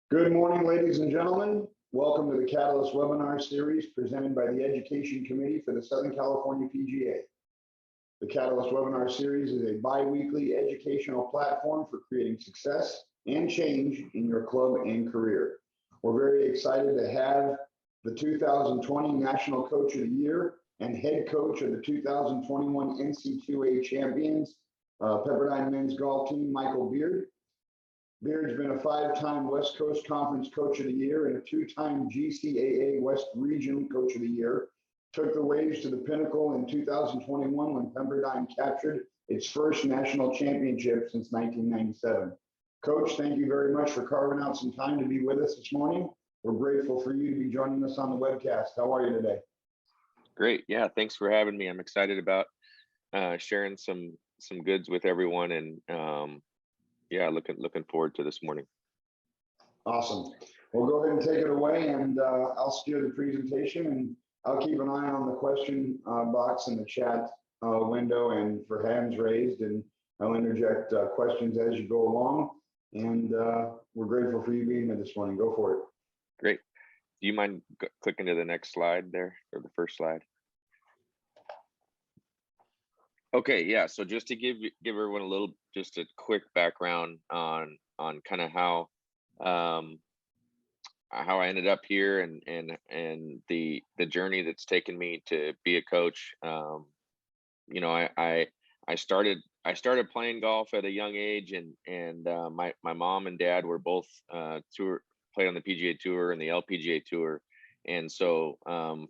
Good morning, ladies and gentlemen. Welcome to the Catalyst webinar series presented by the Education Committee for the Southern California PGA. The Catalyst webinar series is a bi-weekly educational platform for creating success and change in your club and career. We're very excited to have the 2020 National Coach of the Year and head coach of the 2021 NCAA champions, Pepperdine men's golf team, Michael Beard. Beard's been a 5-time West Coast Conference Coach of the Year and a 2-time GCAA West Region Coach of the Year. Took the Waves to the pinnacle in 2021 when Pepperdine captured its first national championship since 1997. Coach, thank you very much for carving out some time to be with us this morning. We're grateful for you to be joining us on the webcast. How are you today? Great. Yeah, thanks for having me. I'm excited about sharing some goods with everyone, and yeah, looking forward to this morning. Awesome. Well, go ahead and take it away, and I'll steer the presentation, and I'll keep an eye on the question box in the chat window and for hands raised, and I'll interject questions as you go along. And we're grateful for you being here this morning. Go for it. Great. Do you mind clicking to the next slide there, or the first slide? Okay, yeah. So just to give everyone just a quick background on kind of how I ended up here and the journey that's taken me to be a coach. You know, I started playing golf at a young age, and my mom and dad were both played on the PGA Tour and the LPGA Tour, and so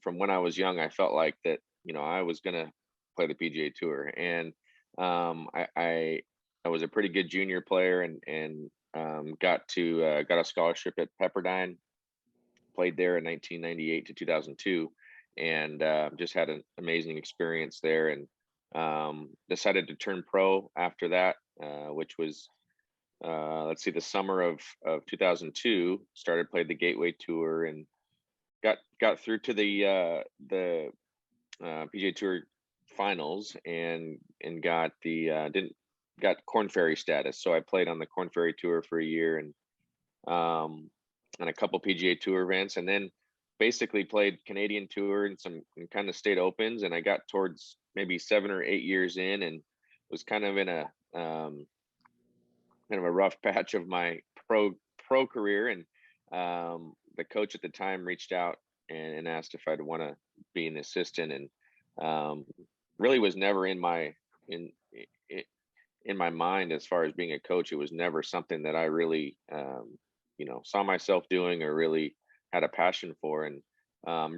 from when I was young, I felt like that, you know, I was gonna play the PGA Tour, and I was a pretty good junior player, and got a scholarship at Pepperdine. Played there in 1998 to 2002, and just had an amazing experience there, and decided to turn pro after that, which was the summer of 2002. Played the Gateway Tour and got through to the PGA Tour finals, and got Korn Ferry status. So I played on the Korn Ferry Tour for a year, and a couple PGA Tour events, and then basically played Canadian Tour and some kind of state opens, and I got towards maybe 7 or 8 years in, and was kind of in a kind of a rough patch of my pro career, and the coach at the time reached out and asked if I'd want to be an assistant, and really was never in my mind as far as being a coach. It was never something that I really saw myself doing or really had a passion for, and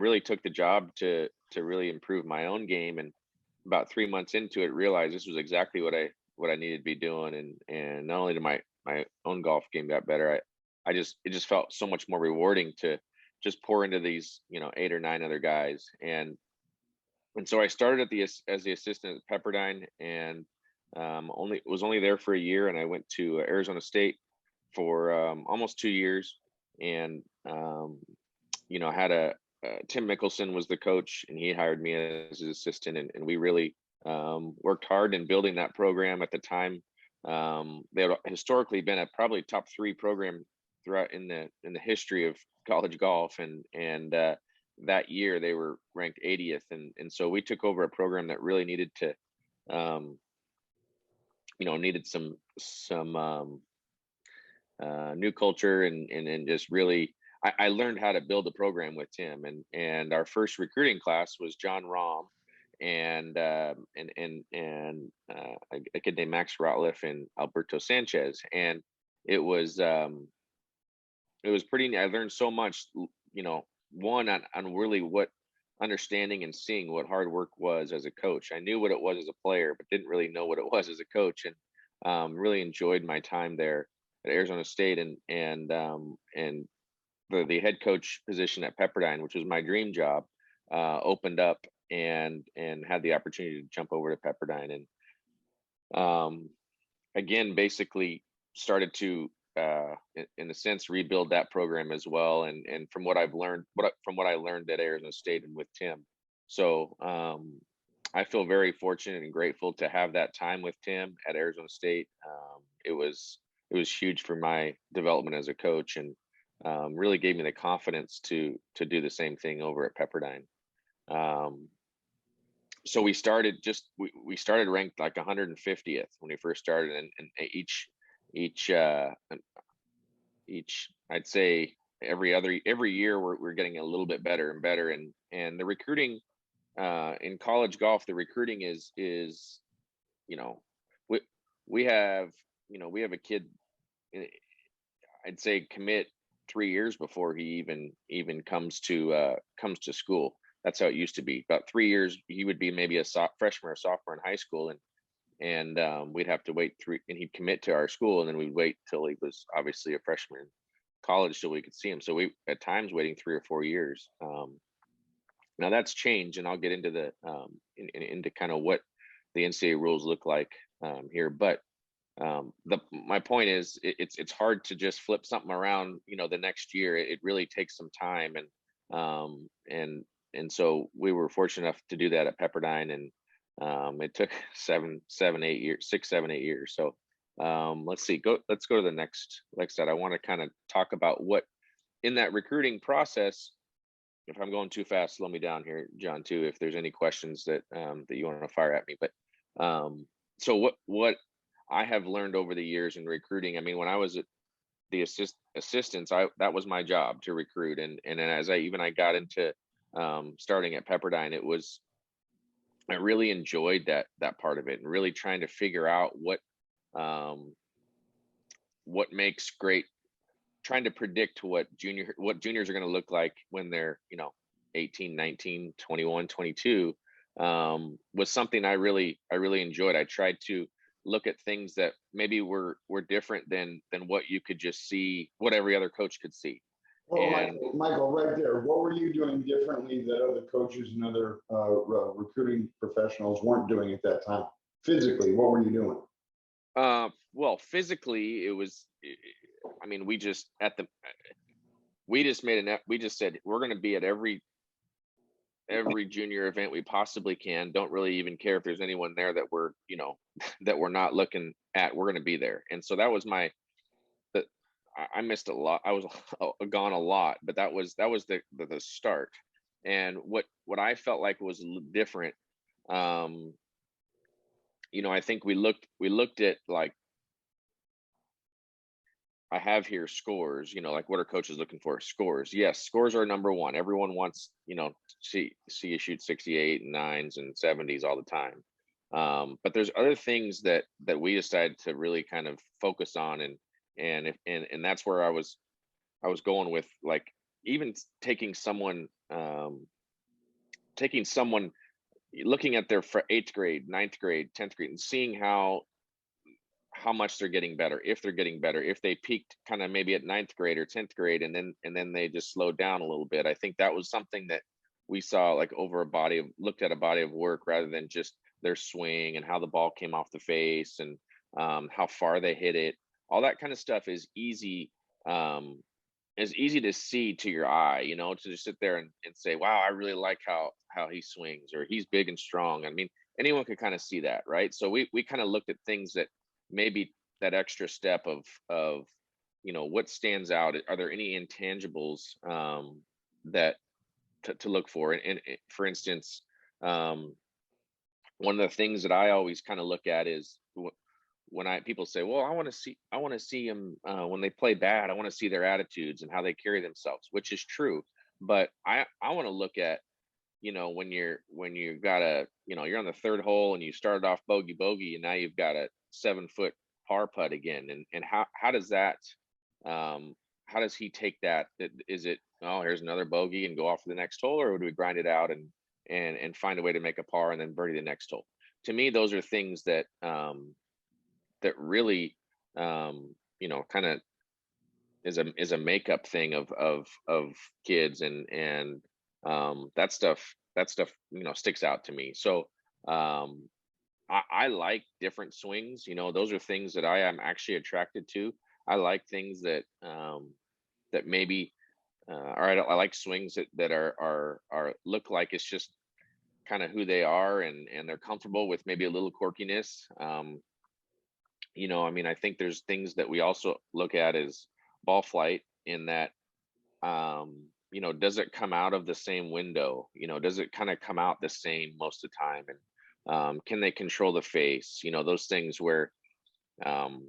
really took the job to really improve my own game. And about 3 months into it, realized this was exactly what I needed to be doing, and not only did my own golf game got better, it just felt so much more rewarding to just pour into these 8 or 9 other guys. And so I started as the assistant at Pepperdine, and was only there for a year, and I went to Arizona State for almost 2 years, and had Tim Mickelson was the coach, and he hired me as his assistant, and we really worked hard in building that program. At the time, they had historically been a probably top 3 program throughout in the history of college golf, and that year they were ranked 80th, and so we took over a program that really needed to needed some new culture, and just really I learned how to build a program with Tim, and our first recruiting class was John Rahm and a kid named Max Ratliff and Alberto Sanchez, and it was pretty. I learned so much, one on really what understanding and seeing what hard work was as a coach. I knew what it was as a player, but didn't really know what it was as a coach, and really enjoyed my time there at Arizona State, and the head coach position at Pepperdine, which was my dream job, opened up, and had the opportunity to jump over to Pepperdine, and again basically started to in a sense rebuild that program as well, and from what I've learned from what I learned at Arizona State and with Tim. So I feel very fortunate and grateful to have that time with Tim at Arizona State. It was huge for my development as a coach, and really gave me the confidence to do the same thing over at Pepperdine. Um, so we started ranked like 150th when we first started, and each I'd say every year we're getting a little bit better and better, and the recruiting in college golf, the recruiting is you know we we have we have a kid, I'd say, commit 3 years before he even comes to school. That's how it used to be. About 3 years, he would be maybe a freshman or sophomore in high school, and we'd have to wait and he'd commit to our school, and then we'd wait till he was obviously a freshman in college till we could see him. So we at times waiting 3 or 4 years. Now that's changed, and I'll get into into kind of what the NCAA rules look like here, but my point is it's hard to just flip something around the next year. It really takes some time, and so we were fortunate enough to do that at Pepperdine, and it took 6 7 8 years. So let's go to the next. Like I said, I want to kind of talk about what in that recruiting process. If I'm going too fast, slow me down here, John, too, if there's any questions that you want to fire at me. But so what I have learned over the years in recruiting, I mean, when I was at the assistants, that was my job, to recruit. And then as I got into starting at Pepperdine, I really enjoyed that part of it, and really trying to figure out what makes great, trying to predict what juniors are going to look like when they're 18, 19, 21, 22, was something I really enjoyed. I tried to look at things that maybe were different than what you could just see, what every other coach could see. Well, And Michael, right there, what were you doing differently that other coaches and other recruiting professionals weren't doing at that time? Physically, what were you doing? well, physically, I mean, we just said we're going to be at every junior event we possibly can. Don't really even care if there's anyone there that we're that we're not looking at. We're going to be there. And so that was I missed a lot. I was gone a lot, but that was the start. And what I felt like was different, I think we looked at, like, I have here scores, like, what are coaches looking for? Scores. Yes, scores are number one. Everyone wants, see you shoot 68 and 9s and 70s all the time. But there's other things that we decided to really kind of focus on, and that's where I was going with, like, even taking someone, looking at their 8th grade, 9th grade, 10th grade, and seeing how much they're getting better, if they're getting better, if they peaked kind of maybe at 9th grade or 10th grade, and then they just slowed down a little bit. I think that was something that we saw, like, looked at a body of work, rather than just their swing and how the ball came off the face, and how far they hit it. All that kind of stuff is easy to see to your eye, to just sit there and say, wow, I really like how he swings, or he's big and strong. I mean, anyone could kind of see that, right? So we kind of looked at things that maybe that extra step of what stands out. Are there any intangibles that to look for? And for instance, one of the things that I always kind of look at is, when people say, well, I want to see them when they play bad. I want to see their attitudes and how they carry themselves, which is true. But I want to look at, when you got you're on the 3rd hole and you started off bogey, and now you've got a 7-foot par putt again. And how does that, how does he take that? Is it, oh, here's another bogey and go off to the next hole, or do we grind it out and find a way to make a par and then birdie the next hole? To me, those are things that really, kind of is a makeup thing of kids, and that stuff sticks out to me. So I like different swings. Those are things that I am actually attracted to. I like things that that maybe I like swings that are look like it's just kind of who they are, and they're comfortable with maybe a little quirkiness. I mean, I think there's things that we also look at as ball flight, in that you know, does it come out of the same window? You know, does it kind of come out the same most of the time? And can they control the face? You know, those things where, um,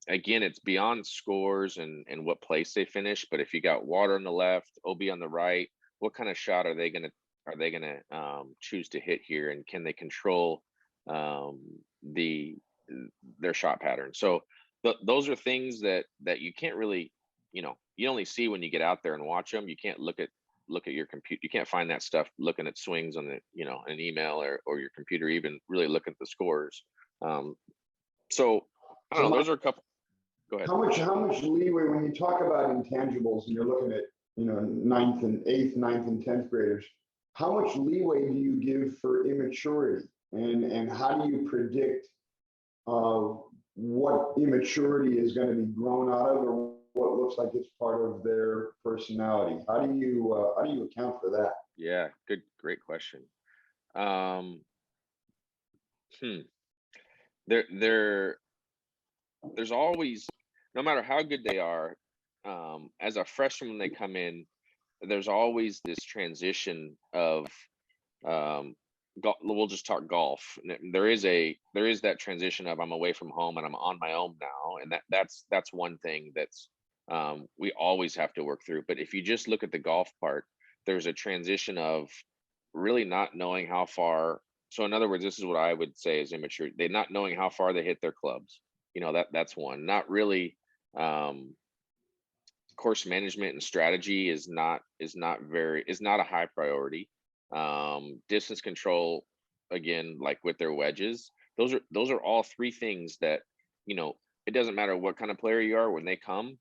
again, it's beyond scores and what place they finish. But if you got water on the left, OB on the right, what kind of shot are they gonna choose to hit here? And can they control um, the their shot pattern? So those are things that you can't really, you know, you only see when you get out there and watch them. You can't look at your computer. You can't find that stuff looking at swings on the, you know, an email or your computer, even really look at the scores. Um, so I So don't know. Mike, Those are a couple. Go ahead. how much leeway when you talk about intangibles and you're looking at, ninth and eighth, ninth and 10th graders, how much leeway do you give for immaturity? And how do you predict what immaturity is going to be grown out of, or what looks like it's part of their personality? How do you account for that? Yeah, great question. Um, hmm. There, there, there's always, no matter how good they are, as a freshman when they come in, there's always this transition of, we'll just talk golf. There is that transition of I'm away from home and I'm on my own now, and that's one thing that's we always have to work through. But if you just look at the golf part, there's a transition of really not knowing how far. So in other words, this is what I would say is immature. They not knowing how far they hit their clubs. You know, that's one. Not really. Um, Course management and strategy is not a high priority. Distance control, again, like with their wedges, those are all three things that, you know, it doesn't matter what kind of player you are when they come.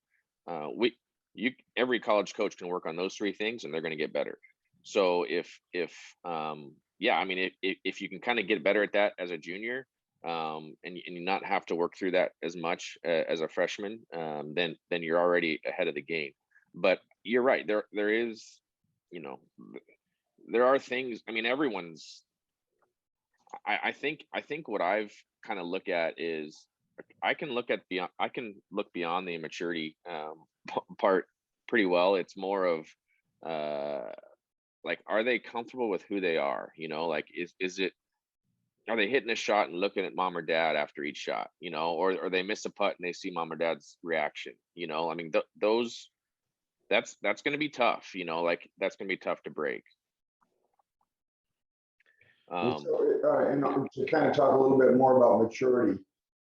We you Every college coach can work on those three things and they're going to get better. So if yeah, I mean, if you can kind of get better at that as a junior, and you not have to work through that as much as a freshman, then you're already ahead of the game. But you're right. There is, you know, there are things. I mean, everyone's. I think what I've kind of look at is I can look beyond the immaturity part pretty well. It's more of uh, like, are they comfortable with who they are? You know, like is it, are they hitting a shot and looking at mom or dad after each shot, you know, or they miss a putt and they see mom or dad's reaction, you know? I mean, those that's going to be tough, you know, like that's going to be tough to break. And Um, so, and to kind of talk a little bit more about maturity,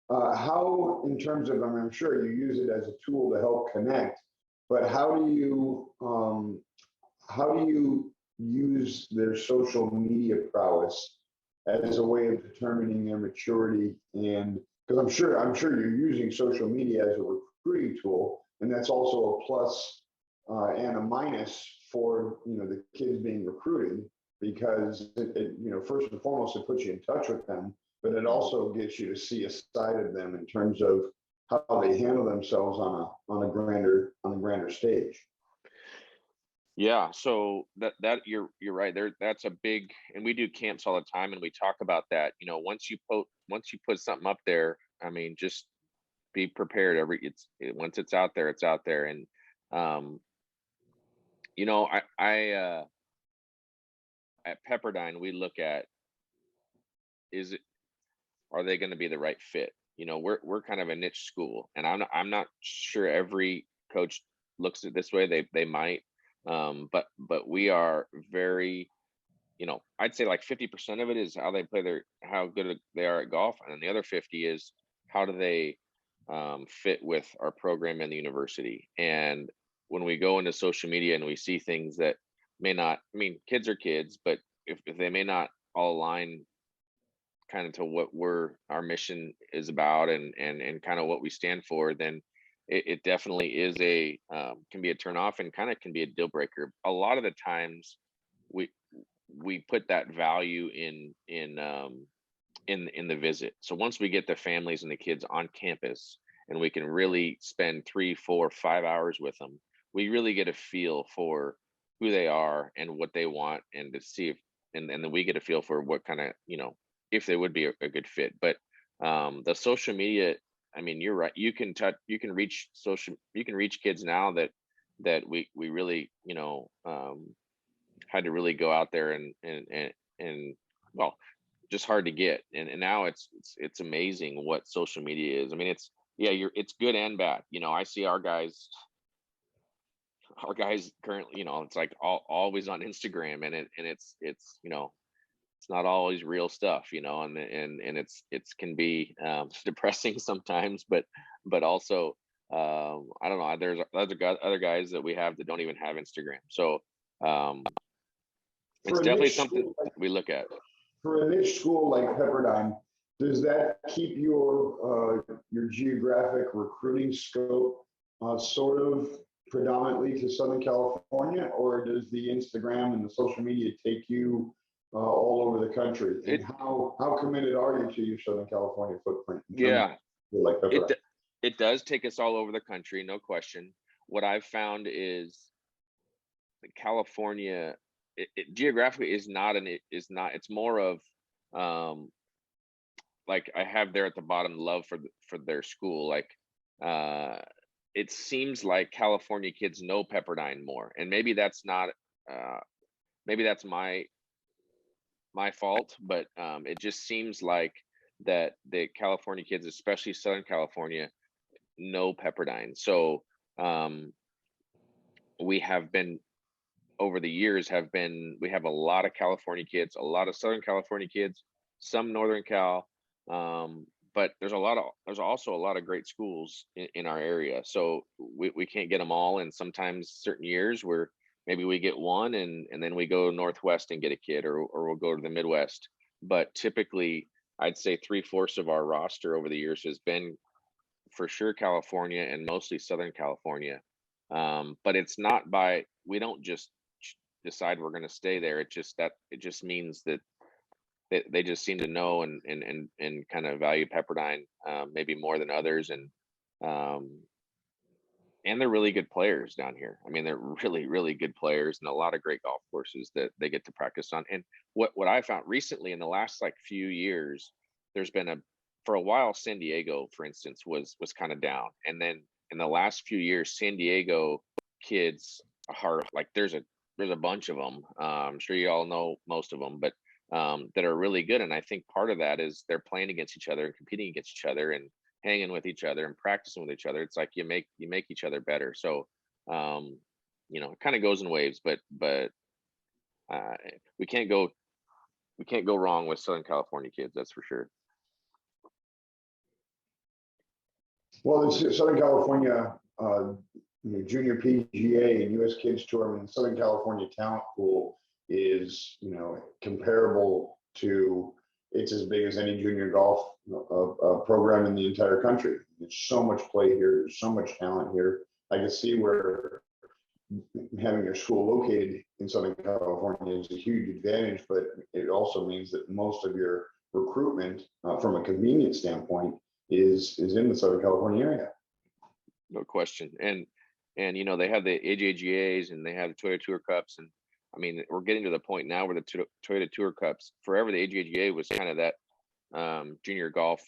how, in terms of, I mean, I'm sure you use it as a tool to help connect, but how do you use their social media prowess as a way of determining their maturity? And because I'm sure you're using social media as a recruiting tool, and that's also a plus and a minus for the kids being recruited, because first and foremost it puts you in touch with them, but it also gets you to see a side of them in terms of how they handle themselves on a grander stage. yeah, so that you're right there. That's a big, and we do camps all the time, and we talk about that. You know, once you put something up there, I mean, just be prepared. Once it's out there, it's out there. And um, you know, I at Pepperdine, we look at, is it, are they going to be the right fit? You know, we're kind of a niche school, and I'm not sure every coach looks at it this way. They might, but we are very, you know, I'd say like 50% of it is how good they are at golf, and then the other 50 is how do they fit with our program and the university. And when we go into social media and we see things that may not, I mean, kids are kids, but if they may not all align kind of to what our mission is about, and kind of what we stand for, then it definitely is can be a turn off and kind of can be a deal breaker. A lot of the times we we put that value in the visit. So once we get the families and the kids on campus and we can really spend 3, 4, 5 hours with them, we really get a feel for who they are and what they want, and to see if, and then we get a feel for what kind of, you know, if they would be a good fit. But the social media, I mean, you're right. You can reach kids now that that we really, had to really go out there and well, just hard to get. And now it's amazing what social media is. I mean, it's good and bad. I see our guys currently, it's like always on Instagram, and it's it's not always real stuff, and it's can be depressing sometimes, but also I don't know, there's other guys that we have that don't even have Instagram. So um it's For a definitely niche something school like we look at. Pepperdine, does that keep your geographic recruiting scope sort of predominantly to Southern California, or does the Instagram and the social media take you all over the country? And It how committed are you to your Southern California footprint in terms of Yeah, school like it Pepperdine? it does take us all over the country, no question. What I've found is that California, geographically is not, it's more of um like I have there at the bottom, love for their school. Like uh it seems like California kids know Pepperdine more, and maybe that's not uh maybe that's my fault, but it just seems like that the California kids, especially Southern California, know Pepperdine. So um we have been, over the years, we have a lot of California kids, a lot of Southern California kids, some Northern Cal, but there's also a lot of great schools in our area. So we can't get them all, and sometimes certain years where maybe we get one, and then we go Northwest and get a kid, or we'll go to the Midwest. But typically, I'd say 3/4 of our roster over the years has been for sure California, and mostly Southern California. But it's not by, we don't just decide we're going to stay there. It just means that they just seem to know and kind of value Pepperdine maybe more than others, um, and they're really good players down here. I mean, they're really good players, and a lot of great golf courses that they get to practice on. And what I found recently in the last like few years, there's been for a while, San Diego, for instance, was kind of down, and then in the last few years, San Diego kids are like, there's a bunch of them. I'm sure you all know most of them, but that are really good. And I think part of that is they're playing against each other and competing against each other and hanging with each other and practicing with each other. It's like you make each other better. So um, it kind of goes in waves, but uh, we can't go we can't go wrong with Southern California kids. That's for sure. Well, the Southern California Junior PGA and U.S. Kids Tour, I mean, the Southern California talent pool is, comparable to, it's as big as any junior golf program in the entire country. There's so much play here. There's so much talent here. I can see where having your school located in Southern California is a huge advantage, but it also means that most of your recruitment from a convenience standpoint is in the Southern California area. No question. And they have the AJGAs, and they have the Toyota Tour Cups, and I mean, we're getting to the point now where the Toyota Tour Cups, forever the AJGA was kind of that junior golf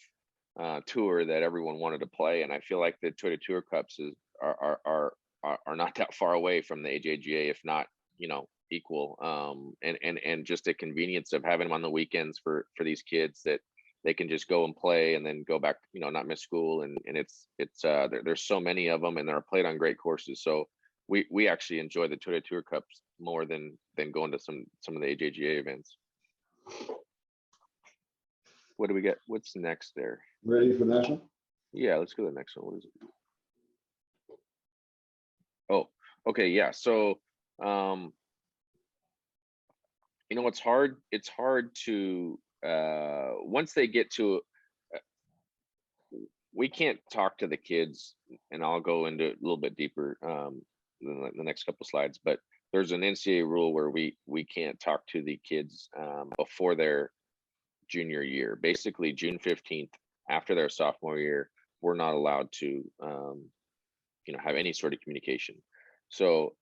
tour that everyone wanted to play, and I feel like the Toyota Tour Cups are not that far away from the AJGA, if not equal. And just the convenience of having them on the weekends for these kids, that they can just go and play and then go back, not miss school. And there's so many of them, and they're played on great courses. So we actually enjoy the Toyota Tour Cups more than going to some of the AJGA events. What do we get? What's next there? Ready for the next one? Yeah, let's go to the next one. What is it? Oh, okay, yeah. So it's hard to once they get to we can't talk to the kids, and I'll go into it a little bit deeper in the next couple slides, but there's an NCAA rule where we can't talk to the kids before their junior year. Basically, June 15th, after their sophomore year, we're not allowed to have any sort of communication. So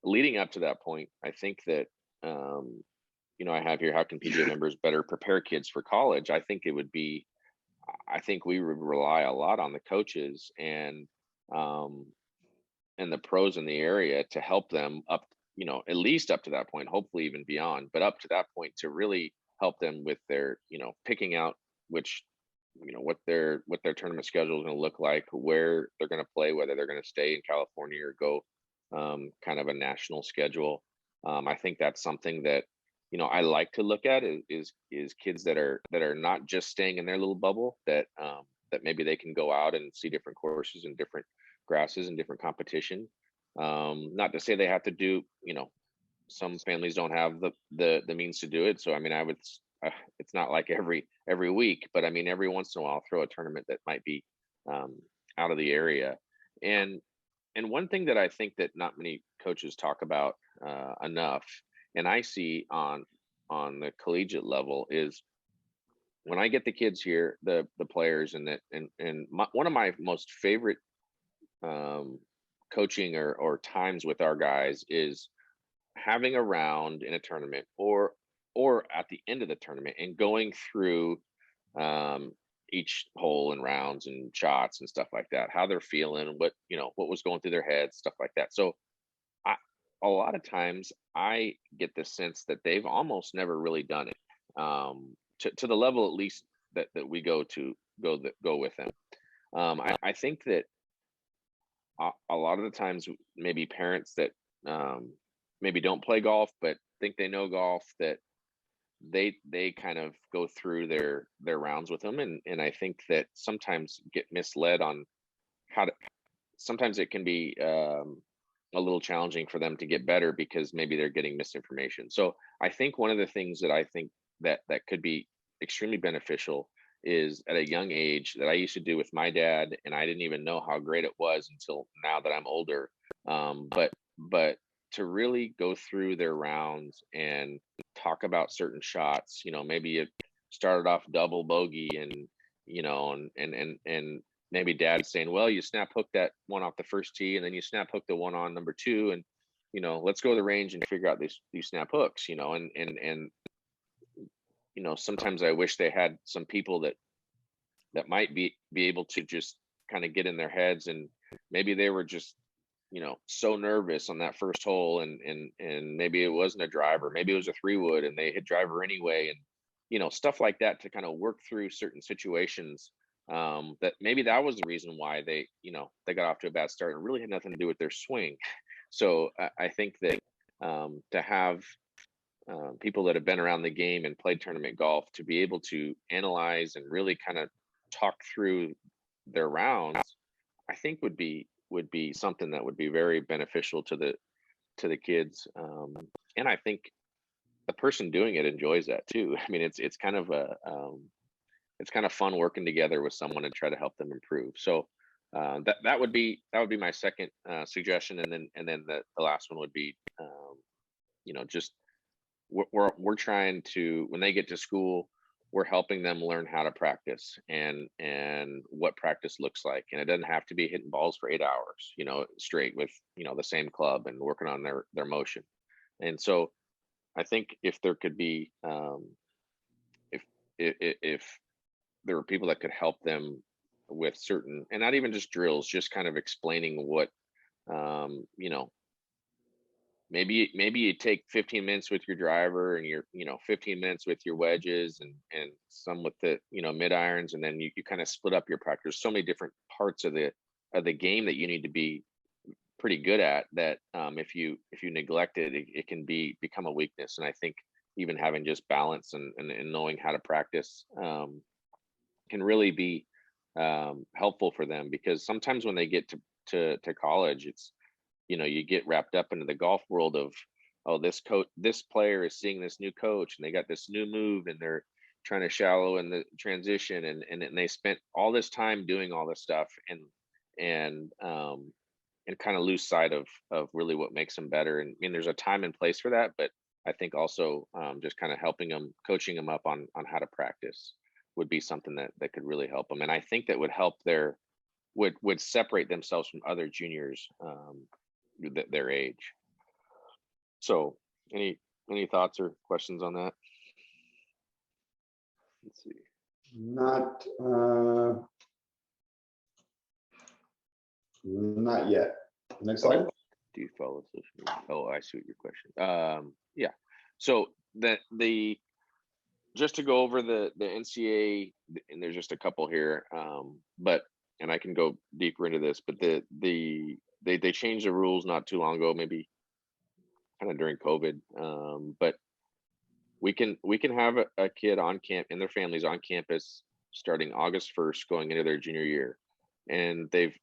leading up to that point, I think that I have here, how can PGA members better prepare kids for college? I think we would rely a lot on the coaches, and the pros in the area to help them up, at least up to that point, hopefully even beyond, but up to that point to really help them with their, picking out which, what their tournament schedule is going to look like, where they're going to play, whether they're going to stay in California or go kind of a national schedule. I think that's something that, I like to look at is kids that are not just staying in their little bubble, that maybe they can go out and see different courses and different grasses and different competition. Not to say they have to do, some families don't have the means to do it. So I mean, it's not like every week, but I mean, every once in a while, throw a tournament that might be out of the area. And one thing that I think that not many coaches talk about enough, and I see on the collegiate level, is when I get the kids here, the players, one of my most favorite coaching or times with our guys is having a round in a tournament or at the end of the tournament and going through each hole and rounds and shots and stuff like that, how they're feeling, what was going through their heads, stuff like that. So a lot of times I get the sense that they've almost never really done it to the level, at least that we go with them. I think that a lot of the times maybe parents that maybe don't play golf but think they know golf, that they kind of go through their rounds with them, and I think that sometimes get misled on how to. Sometimes it can be a little challenging for them to get better because maybe they're getting misinformation. So I think one of the things that I think that could be extremely beneficial is at a young age, that I used to do with my dad, and I didn't even know how great it was until now that I'm older. But to really go through their rounds and talk about certain shots, maybe it started off double bogey, and and maybe dad's saying, well, you snap hook that one off the first tee, and then you snap hook the one on number two, and let's go to the range and figure out these snap hooks, and sometimes I wish they had some people that might be able to just kind of get in their heads, and maybe they were just so nervous on that first hole, and maybe it wasn't a driver, maybe it was a 3-wood and they hit driver anyway, and stuff like that, to kind of work through certain situations that maybe that was the reason why they got off to a bad start and really had nothing to do with their swing. So I think that to have people that have been around the game and played tournament golf to be able to analyze and really kind of talk through their rounds, I think would be something that would be very beneficial to the kids. And I think the person doing it enjoys that too. I mean, it's kind of it's kind of fun working together with someone to try to help them improve. So that would be my second suggestion, and then the last one would be just we're trying to, when they get to school, we're helping them learn how to practice and what practice looks like. And it doesn't have to be hitting balls for 8 hours, straight with, the same club and working on their motion. And so I think if there could be, if there were people that could help them with certain, and not even just drills, just kind of explaining what, maybe you take 15 minutes with your driver, and your 15 minutes with your wedges, and some with the mid irons, and then you kind of split up your practice. So many different parts of the game that you need to be pretty good at, that if you neglect it, it can become a weakness. And I think even having just balance and knowing how to practice can really be helpful for them, because sometimes when they get to college, it's you get wrapped up into the golf world of, oh, this player is seeing this new coach and they got this new move and they're trying to shallow in the transition, and they spent all this time doing all this stuff, and kind of lose sight of really what makes them better. And I mean, there's a time and place for that, but I think also just kind of helping them, coaching them up on how to practice would be something that could really help them. And I think that would help would separate themselves from other juniors their age. So any thoughts or questions on that? Let's see. Not yet. Next slide. Do you follow social media? Oh, I see what your question. Yeah. So the just to go over the NCAA, and there's just a couple here, but and I can go deeper into this, but they changed the rules not too long ago, maybe kind of during COVID. But we can have a kid on camp and their families on campus starting August 1st, going into their junior year, and they've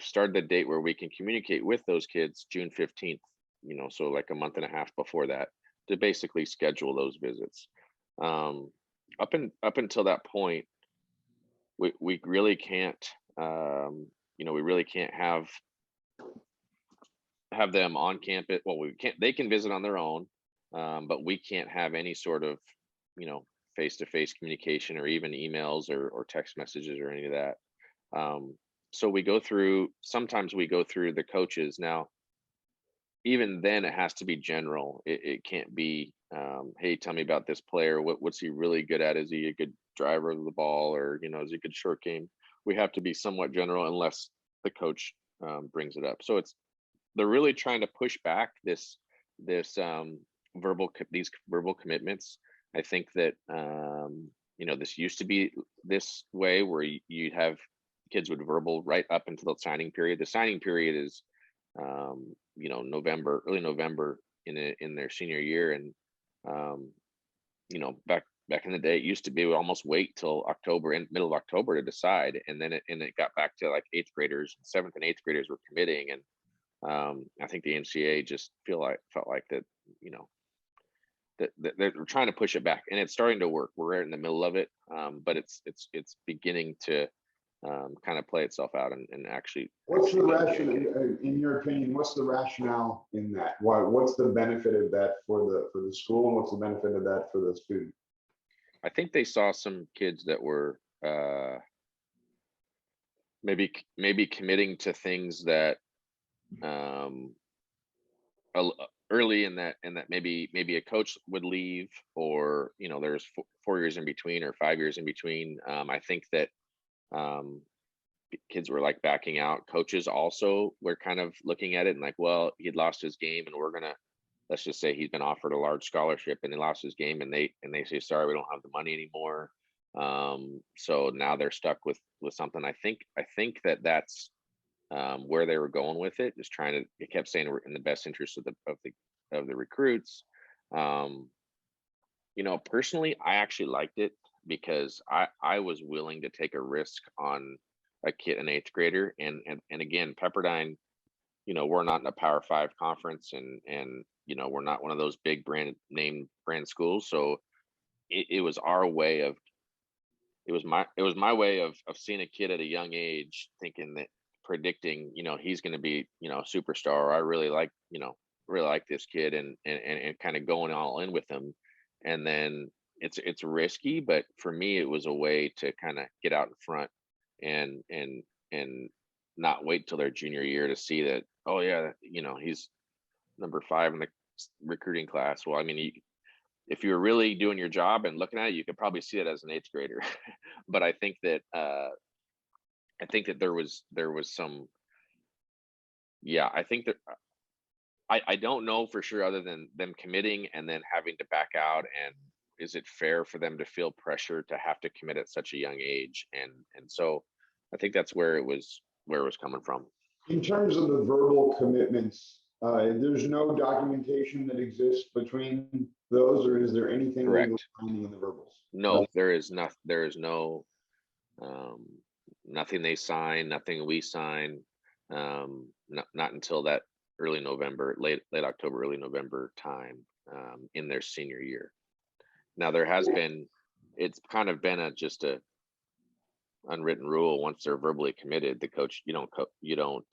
started the date where we can communicate with those kids June 15th. So like a month and a half before that, to basically schedule those visits. Up until that point, we really can't, we really can't have them on campus. Well, we can't. They can visit on their own, but we can't have any sort of, face-to-face communication or even emails or text messages or any of that. So sometimes we go through the coaches. Now, even then it has to be general. It can't be, hey, tell me about this player. What's he really good at? Is he a good driver of the ball, or, is he a good short game? We have to be somewhat general unless the coach brings it up. So they're really trying to push back these verbal commitments. I think that, this used to be this way where you'd have kids with verbal right up until the signing period. The signing period is, November, early November in their senior year. And, back in the day, it used to be we almost wait till October and middle of October to decide. And then it got back to like 8th graders, 7th and 8th graders were committing. And, I think the NCAA just felt like that, that they're trying to push it back, and it's starting to work. We're right in the middle of it, but it's beginning to kind of play itself out and actually. What's the rationale, in your opinion? What's the rationale in that? What's the benefit of that for the school, and what's the benefit of that for the student? I think they saw some kids that were maybe committing to things that early in that maybe a coach would leave, or there's 4 years in between or 5 years in between. I think that kids were like backing out. Coaches also were kind of looking at it and like, well, he'd lost his game, and let's just say he's been offered a large scholarship and he lost his game, and they say, sorry, we don't have the money anymore. So now they're stuck with something. I think that's where they were going with it, just it kept saying we're in the best interest of the recruits. Personally, I actually liked it because I was willing to take a risk on a kid, an 8th grader. And again, Pepperdine, we're not in a Power 5 conference, and we're not one of those big brand schools. So it was our way of, it was my way of seeing a kid at a young age, thinking that, predicting, he's going to be, a superstar. I really like this kid, and kind of going all in with him. And then it's risky, but for me, it was a way to kind of get out in front and not wait till their junior year to see that, oh yeah, he's number 5 in the recruiting class. Well, I mean, if you were really doing your job and looking at it, you could probably see it as an 8th grader. But I think that there was some, I think that I don't know for sure, other than them committing and then having to back out. And is it fair for them to feel pressure to have to commit at such a young age? And so I think that's where it was coming from. In terms of the verbal commitments, there's no documentation that exists between those, or is there anything Correct in the verbals? No, there is not. There is no. Nothing they sign, nothing we sign, not until that early November, late October, early November time, in their senior year. Now there has been, it's kind of been just a unwritten rule. Once they're verbally committed, the coach, you don't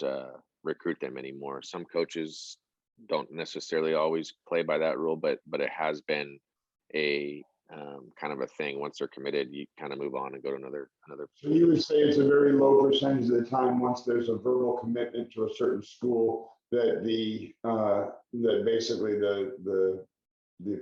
recruit them anymore. Some coaches don't necessarily always play by that rule, but it has been a kind of a thing. Once they're committed, you kind of move on and go to another. So you would say it's a very low percentage of the time, once there's a verbal commitment to a certain school, that that basically the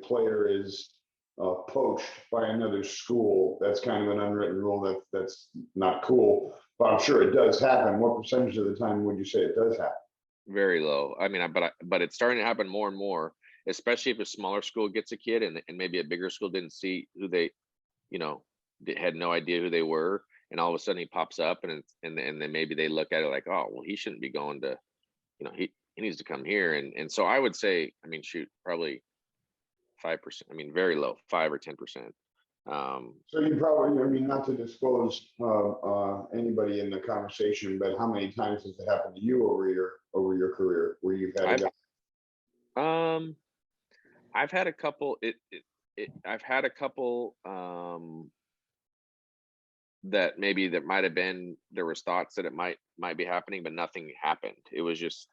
player is poached by another school. That's kind of an unwritten rule that's not cool, but I'm sure it does happen. What percentage of the time would you say it does happen? very low. I mean, but it's starting to happen more and more, especially if a smaller school gets a kid and maybe a bigger school didn't see who they, you know, they had no idea who they were, and all of a sudden he pops up, and then maybe they look at it like, oh, well, he shouldn't be going to, he needs to come here, and so I would say, I mean, shoot, probably 5%. I mean, very low, 5 or 10%. So you probably, I mean, not to disclose anybody in the conversation, but how many times has it happened to you over your career where you've had a I've guy? I've had a couple. I've had a couple that maybe that might have been, there was thoughts that it might be happening, but nothing happened. It was just,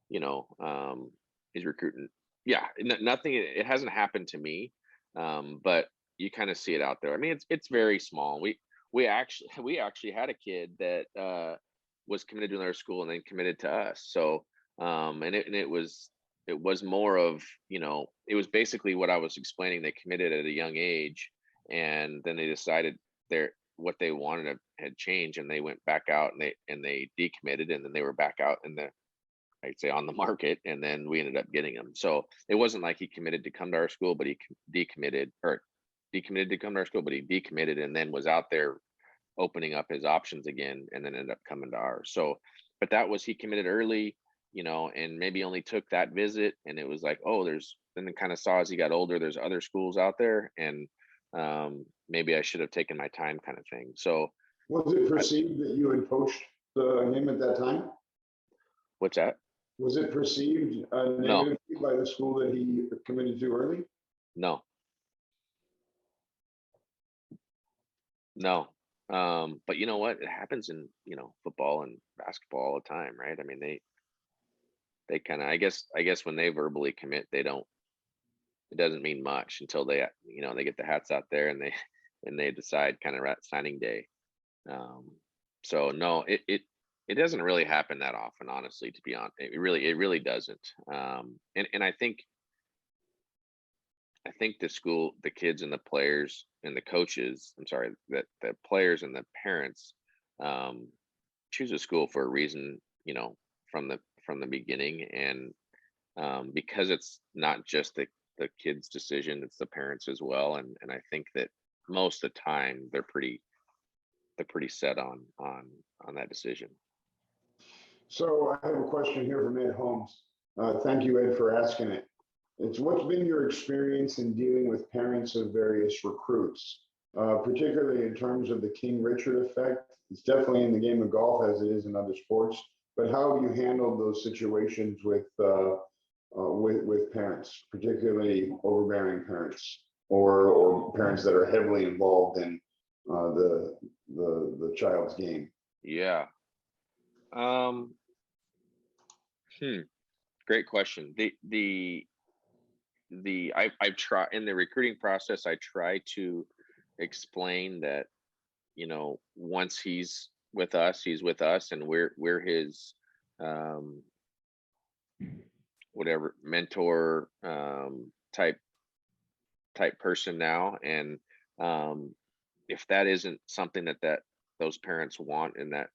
he's recruiting. Yeah, nothing. It hasn't happened to me, but you kind of see it out there. I mean, it's very small. We actually had a kid that was committed to another school and then committed to us. So and it was more of, it was basically what I was explaining. They committed at a young age, and then they decided their what they wanted had changed, and they went back out and they decommitted, and then they were back out in the, I'd say, on the market, and then we ended up getting him. So it wasn't like he committed to come to our school, but he decommitted, or decommitted to come to our school, but he decommitted and then was out there opening up his options again, and then ended up coming to ours. So, but that was, he committed early, and maybe only took that visit, and it was like, oh, then it kind of saw as he got older, there's other schools out there, and maybe I should have taken my time, kind of thing. So, Was it perceived that you had poached him at that time? what's that? Was it perceived No, negatively by the school that he committed to early? no, no. But you know what? It happens in, football and basketball all the time, right? I mean, they kind of, I guess when they verbally commit, they don't, it doesn't mean much until they get the hats out there, and they and they decide kind of at signing day. Um, so no, it doesn't really happen that often, honestly, to be honest. It really doesn't. And I think the kids and the players and the coaches, I'm sorry, that the players and the parents um, choose a school for a reason, from the beginning, and because it's not just the kid's decision, it's the parents as well, and I think that most of the time they're pretty set on that decision. So I have a question here from Ed Holmes. Thank you, Ed, for asking it. It's what's been your experience in dealing with parents of various recruits, particularly in terms of the King Richard effect? It's definitely in the game of golf as it is in other sports, but how have you handled those situations with parents, particularly overbearing parents or parents that are heavily involved in the child's game? Yeah. Um, Great question. I try in the recruiting process, I try to explain that, once he's with us, and we're his, um, whatever, mentor, type person now, and if that isn't something that those parents want in that,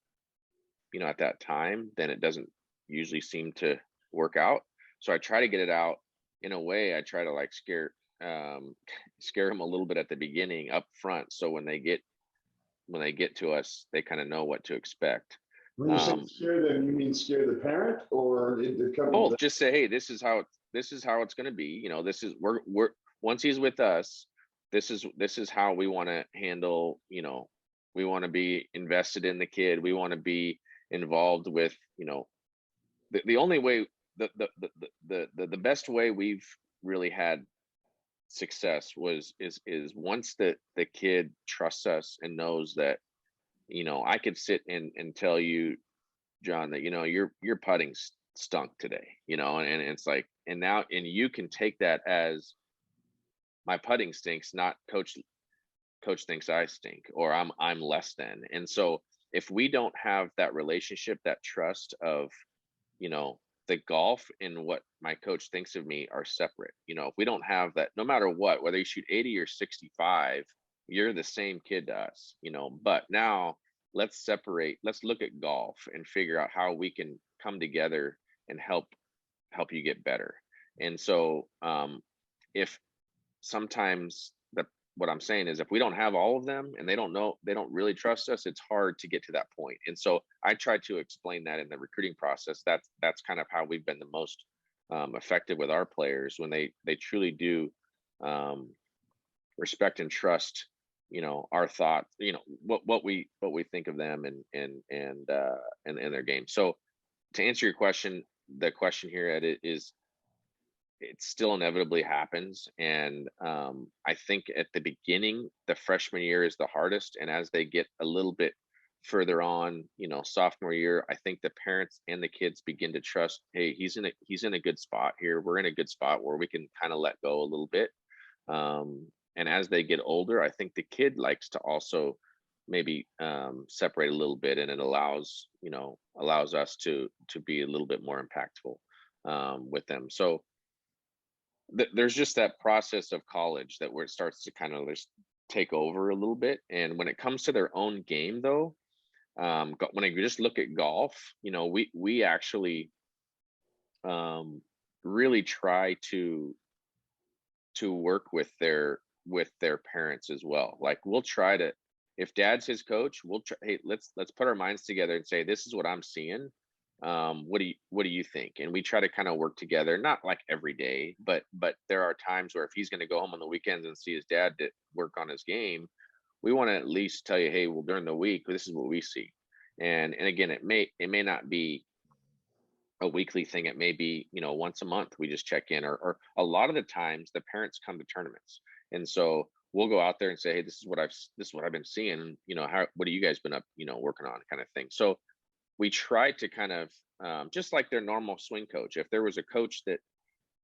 at that time, then it doesn't usually seem to work out. So I try to get it out in a way. I try to like um scare them a little bit at the beginning up front, so when they get to us, they kind of know what to expect. When you say um scare them, you mean scare the parent or Both. Just say, hey, this is how it's going to be. This is we're once he's with us, this is how we want to handle. We want to be invested in the kid. We want to be involved with, the only way, the best way we've really had success is once the kid trusts us and knows that, I could sit and tell you, John, that, your putting stunk today, and it's like, and now, and you can take that as, my putting stinks, not coach thinks I stink, or I'm less than. And so if we don't have that relationship, that trust of, you know, the golf and what my coach thinks of me are separate. If we don't have that, no matter what, whether you shoot 80 or 65, you're the same kid to us, but now let's look at golf and figure out how we can come together and help you get better. And so if sometimes what I'm saying is, if we don't have all of them and they don't really trust us, it's hard to get to that point. And so I try to explain that in the recruiting process. That's kind of how we've been the most effective with our players, when they truly do respect and trust, our thought, what we think of them and their game. So to answer your question, the question here at it is, it still inevitably happens. And I think at the beginning, the freshman year is the hardest. And as they get a little bit further on, sophomore year, I think the parents and the kids begin to trust, hey, he's in a good spot here. We're in a good spot where we can kind of let go a little bit. And as they get older, I think the kid likes to also maybe separate a little bit, and it allows us to be a little bit more impactful with them. So there's just that process of college that where it starts to kind of just take over a little bit. And when it comes to their own game, though, when I just look at golf, we actually really try to work with their parents as well. Like, we'll try to, if dad's his coach, we'll try, hey, let's put our minds together and say, this is what I'm seeing. What do you think? And we try to kind of work together, not like every day, but there are times where if he's going to go home on the weekends and see his dad to work on his game, we want to at least tell you, hey, well, during the week, this is what we see. And again, it may not be a weekly thing. It may be, once a month we just check in, or a lot of the times the parents come to tournaments. And so we'll go out there and say, hey, this is what I've been seeing, what have you guys been up, working on, kind of thing. So we try to kind of just like their normal swing coach. If there was a coach that,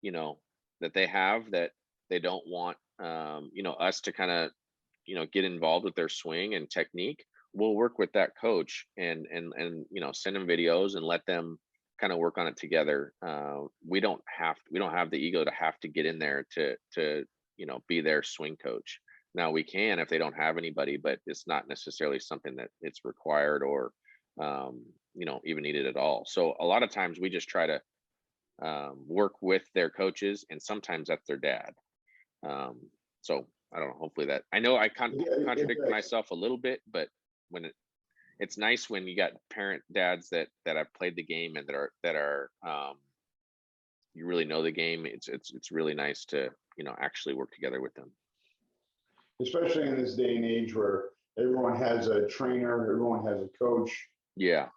that they have that they don't want, us to kind of, get involved with their swing and technique, we'll work with that coach and send them videos and let them kind of work on it together. We don't have the ego to have to get in there to be their swing coach. Now we can if they don't have anybody, but it's not necessarily something that it's required or even needed at all. So a lot of times we just try to work with their coaches, and sometimes that's their dad. So I don't know, hopefully that, I know I contradict myself a little bit, but when it's nice when you got dads that have played the game and that are you really know the game. It's really nice to actually work together with them, especially in this day and age where everyone has a trainer, everyone has a coach. Yeah.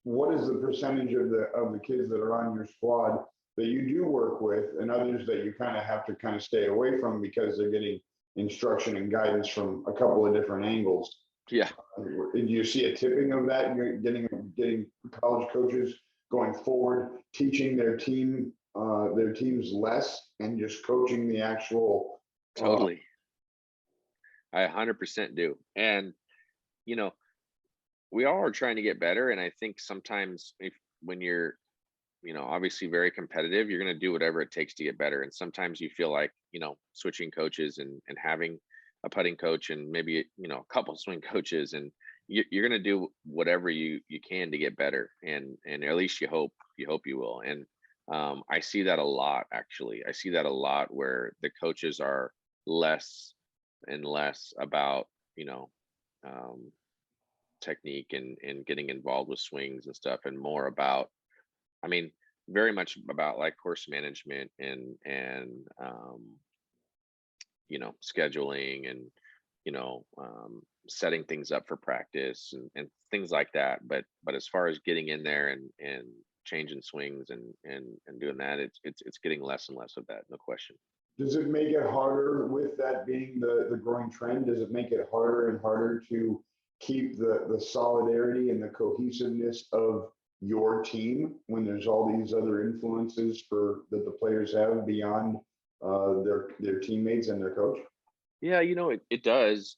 What is the percentage of the kids that are on your squad that you do work with, and others that you kind of have to kind of stay away from because they're getting instruction and guidance from a couple of different angles? Yeah. Do you see a tipping of that? You're getting college coaches going forward, teaching their teams less and just coaching the actual. Totally. I 100% do. And, we all are trying to get better. And I think sometimes when you're, obviously very competitive, you're going to do whatever it takes to get better. And sometimes you feel like, switching coaches and having a putting coach and maybe, a couple swing coaches, and you're going to do whatever you can to get better. And at least you hope you will. And I see that a lot, actually. I see that a lot where the coaches are less and less about, technique and getting involved with swings and stuff, and more about, very much about like course management and scheduling and setting things up for practice and things like that. But as far as getting in there and changing swings and doing that, it's getting less and less of that, no question. Does it make it harder, with that being the growing trend? Does it make it harder and harder to keep the solidarity and the cohesiveness of your team when there's all these other influences that the players have beyond their teammates and their coach? Yeah, it does.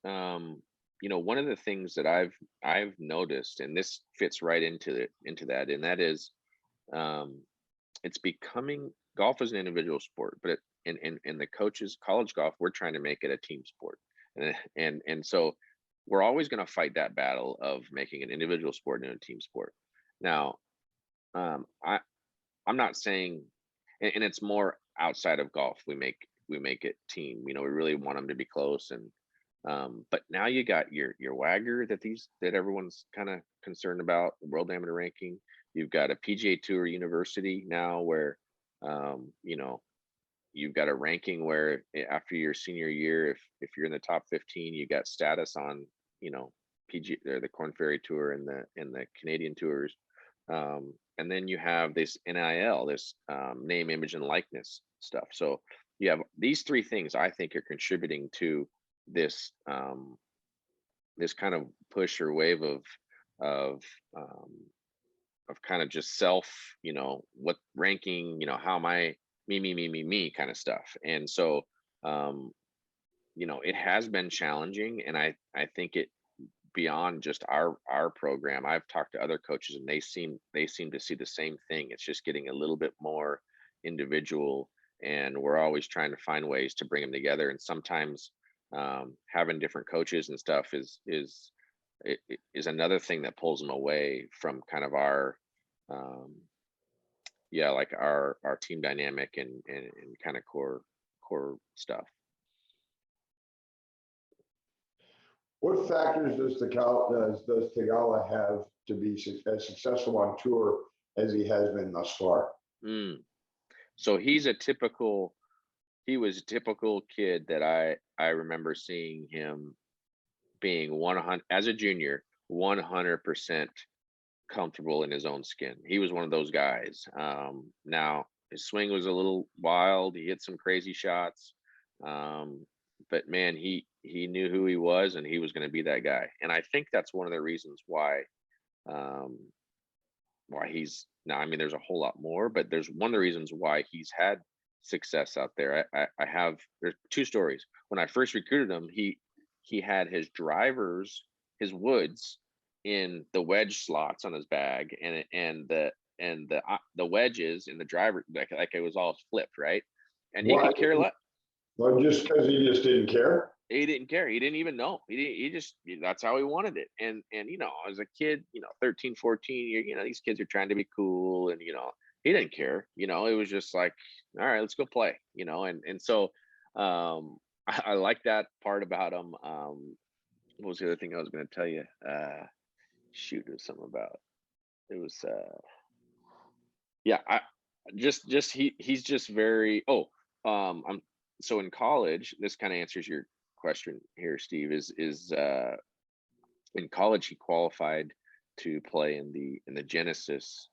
One of the things that I've noticed, and this fits right into that, and that is, it's becoming, golf is an individual sport, but in the coaches, college golf, we're trying to make it a team sport, and so we're always going to fight that battle of making an individual sport into a team sport. Now, I'm not saying, and it's more outside of golf. We make it team. We really want them to be close, and but now you got your Wagger that everyone's kind of concerned about, the world amateur ranking. You've got a PGA Tour University now where you've got a ranking where after your senior year, if you're in the top 15, you got status on PG or the Corn Ferry Tour and the Canadian tours. And then you have this NIL, this name, image, and likeness stuff. So you have these three things I think are contributing to this this kind of push or wave of um, of kind of just self, what ranking, how am I, me kind of stuff. And so um, it has been challenging, and I think it beyond just our program. I've talked to other coaches, and they seem to see the same thing. It's just getting a little bit more individual, and we're always trying to find ways to bring them together. And sometimes having different coaches and stuff is another thing that pulls them away from kind of our like our team dynamic and kind of core stuff. What factors does Tagala have to be as successful on tour as he has been thus far? So he was a typical kid that I remember seeing him being 100 as a junior, 100% comfortable in his own skin. He was one of those guys. Now his swing was a little wild. He hit some crazy shots. But man, he knew who he was, and he was going to be that guy. And I think that's one of the reasons why he's now, I mean, there's a whole lot more, but there's one of the reasons why he's had success out there. There's two stories. When I first recruited him, he had his drivers, his woods in the wedge slots on his bag, and the wedges in the driver, like it was all flipped, right? And he could care less. Well, just because he just didn't care. He didn't care. He didn't even know. He just, that's how he wanted it. And as a kid, 13, 14, these kids are trying to be cool, and he didn't care. It was just like, all right, let's go play. And so I like that part about him. What was the other thing I was going to tell you? Shoot, it was something about it was I he's just very I'm so in college, this kind of answers your question here, Steve, is in college he qualified to play in the Genesis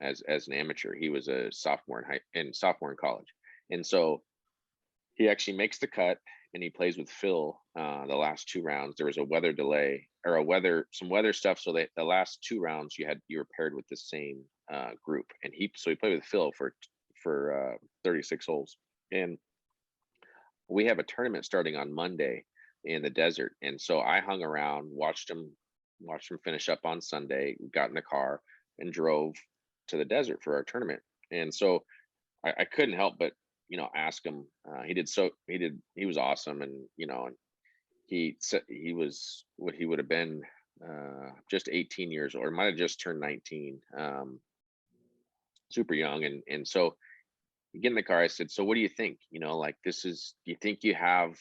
as an amateur. He was a sophomore in college, and so he actually makes the cut, and he plays with Phil the last two rounds. There was a weather delay or some weather stuff, so that the last two rounds you were paired with the same group, and he played with Phil for 36 holes. And we have a tournament starting on Monday in the desert, and so I hung around, watched him finish up on Sunday, got in the car and drove to the desert for our tournament. And so I couldn't help but ask him. He was awesome, and and he said he was what he would have been just 18 years old, or might have just turned 19, super young. And so you get in the car, I said, so what do you think? Like, do you think you have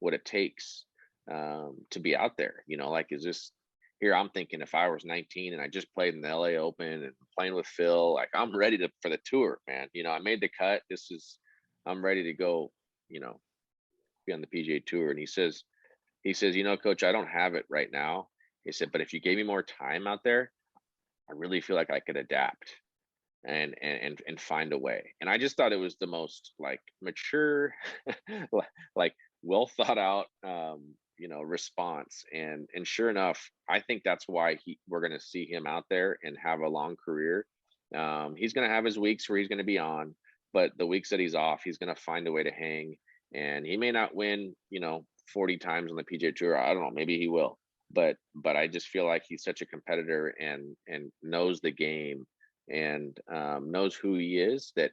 what it takes to be out there? Like, is this here? I'm thinking if I was 19 and I just played in the LA Open and playing with Phil, like, I'm ready for the tour, man. I made the cut. I'm ready to go, be on the PGA Tour. And he says, Coach, I don't have it right now. He said, but if you gave me more time out there, I really feel like I could adapt and find a way. And I just thought it was the most like mature, like well thought out, response. And sure enough, I think that's why we're going to see him out there and have a long career. He's going to have his weeks where he's going to be on, but the weeks that he's off, he's going to find a way to hang. And he may not win, 40 times on the PGA Tour. I don't know, maybe he will. But I just feel like he's such a competitor and knows the game and knows who he is, that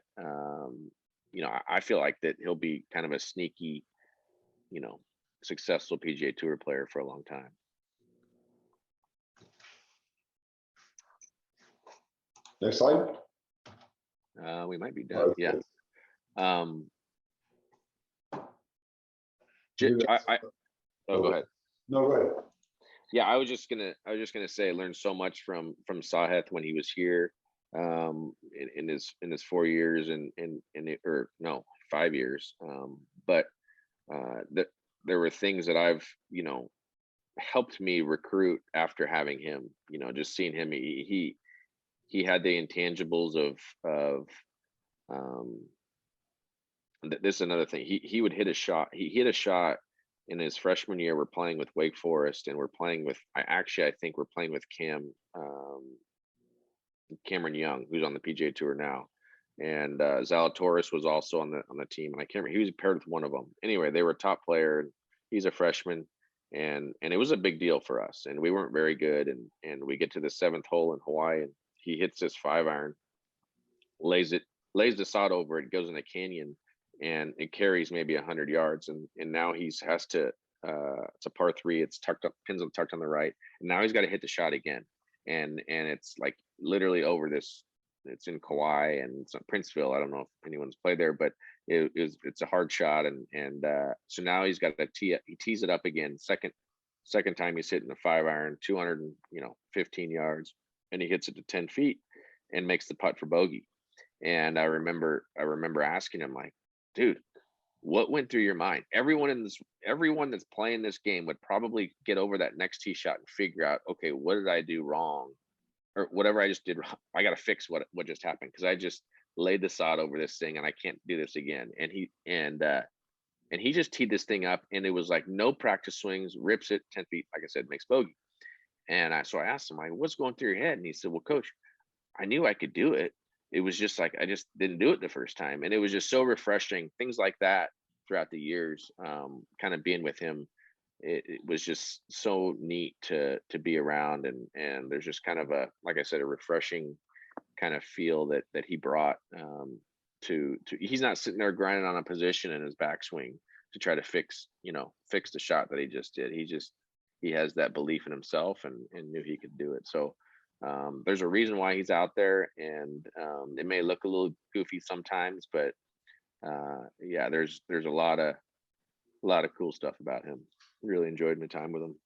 I feel like that he'll be kind of a sneaky, successful PGA Tour player for a long time. Next slide. We might be done. Yeah. Oh, go ahead. No, go ahead. Yeah, I was just gonna say I learned so much from Saheth when he was here, in his 4 years or no, 5 years. But there were things that I've, helped me recruit after having him. Just seeing him, he had the intangibles of this is another thing. He would hit a shot. He hit a shot in his freshman year. We're playing with Wake Forest, and we're playing with. I think we're playing with Cameron Young, who's on the PGA Tour now, and Zalatoris was also on the team. And I can't remember. He was paired with one of them. Anyway, they were a top player, and he's a freshman, and it was a big deal for us. And we weren't very good, and we get to the 7th hole in Hawaii, and he hits this 5-iron, lays the sod over it, goes in a canyon, and it carries maybe 100 yards, and now has to it's a par 3, it's tucked up, pins are tucked on the right, and now he's got to hit the shot again, and it's like literally over this. It's in Kauai, and it's in Princeville. I don't know if anyone's played there, but it's a hard shot, and so now he's got to he tees it up again, second time he's hitting a 5-iron, 215 yards, and he hits it to 10 feet and makes the putt for bogey. And I remember asking him, like, dude, what went through your mind? Everyone that's playing this game would probably get over that next tee shot and figure out, okay, what did I do wrong, or whatever I just did wrong, I got to fix what just happened, because I just laid the sod over this thing and I can't do this again. And he just teed this thing up, and it was like no practice swings, rips it 10 feet, like I said, makes bogey. And so I asked him, like, what's going through your head? And he said, well, coach, I knew I could do it. It was just like, I just didn't do it the first time. And it was just so refreshing. Things like that throughout the years, kind of being with him, it was just so neat to be around. And there's just kind of like I said, a refreshing kind of feel that he brought, to he's not sitting there grinding on a position in his backswing to try to fix the shot that he just did. He has that belief in himself, and knew he could do it. So there's a reason why he's out there, and it may look a little goofy sometimes, but yeah, there's a lot of cool stuff about him. Really enjoyed my time with him.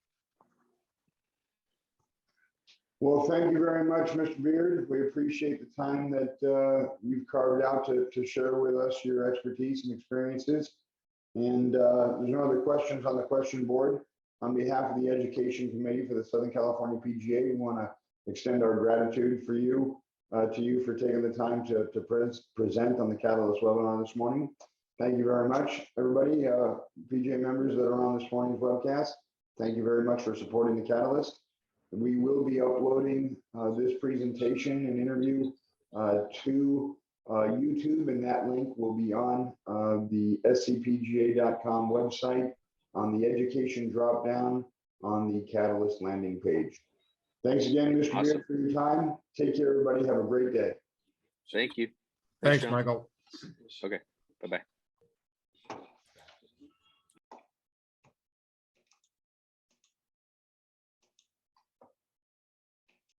Well, thank you very much, Mr. Beard. We appreciate the time that you've carved out to share with us your expertise and experiences. And there's no other questions on the question board. On behalf of the Education Committee for the Southern California PGA, we want to extend our gratitude to you for taking the time to present on the Catalyst webinar this morning. Thank you very much, everybody. PGA members that are on this morning's webcast, thank you very much for supporting the Catalyst. We will be uploading this presentation and interview to YouTube, and that link will be on the SCPGA.com website, on the education dropdown, on the Catalyst landing page. Thanks again, Mr. Awesome. Beard, for your time. Take care, everybody. Have a great day. Thank you. Thanks, John. Michael. Okay. Bye-bye.